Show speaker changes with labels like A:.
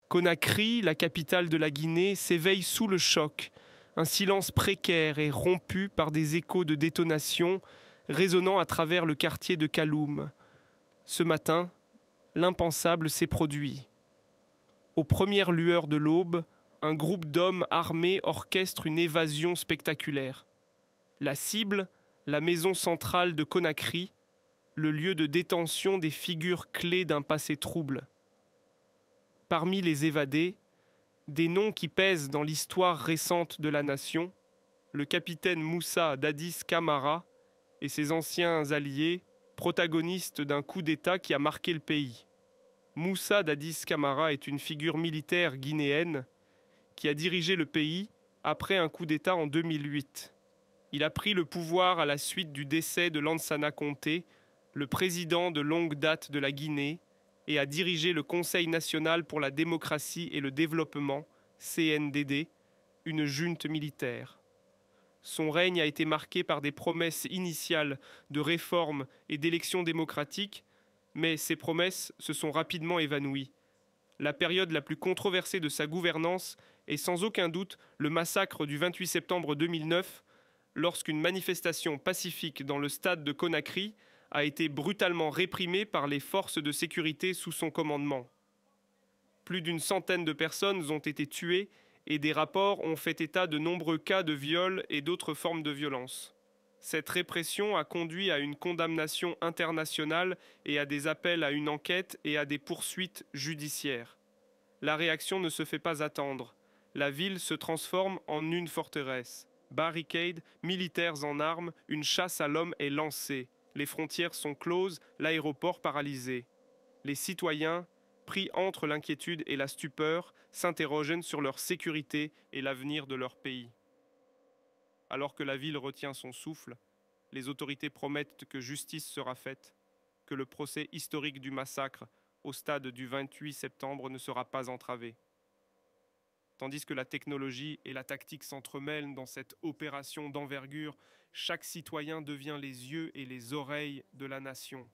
A: Conakry, la capitale de la Guinée, s'éveille sous le choc, un silence précaire et rompu par des échos de détonation résonnant à travers le quartier de Kaloum. Ce matin, l'impensable s'est produit. Aux premières lueurs de l'aube, un groupe d'hommes armés orchestre une évasion spectaculaire. La cible, la maison centrale de Conakry, le lieu de détention des figures clés d'un passé trouble. Parmi les évadés, des noms qui pèsent dans l'histoire récente de la nation, le capitaine Moussa Dadis Camara et ses anciens alliés, protagonistes d'un coup d'État qui a marqué le pays. Moussa Dadis Camara est une figure militaire guinéenne qui a dirigé le pays après un coup d'État en 2008. Il a pris le pouvoir à la suite du décès de Lansana Conté, le président de longue date de la Guinée, et a dirigé le Conseil national pour la démocratie et le développement, CNDD, une junte militaire. Son règne a été marqué par des promesses initiales de réformes et d'élections démocratiques, mais ces promesses se sont rapidement évanouies. La période la plus controversée de sa gouvernance est sans aucun doute le massacre du 28 septembre 2009, lorsqu'une manifestation pacifique dans le stade de Conakry a été brutalement réprimée par les forces de sécurité sous son commandement. Plus d'une centaine de personnes ont été tuées et des rapports ont fait état de nombreux cas de viol et d'autres formes de violence. Cette répression a conduit à une condamnation internationale et à des appels à une enquête et à des poursuites judiciaires. La réaction ne se fait pas attendre. La ville se transforme en une forteresse. Barricades, militaires en armes, une chasse à l'homme est lancée. Les frontières sont closes, l'aéroport paralysé. Les citoyens, pris entre l'inquiétude et la stupeur, s'interrogent sur leur sécurité et l'avenir de leur pays. Alors que la ville retient son souffle, les autorités promettent que justice sera faite, que le procès historique du massacre au stade du 28 septembre ne sera pas entravé. Tandis que la technologie et la tactique s'entremêlent dans cette opération d'envergure, chaque citoyen devient les yeux et les oreilles de la nation.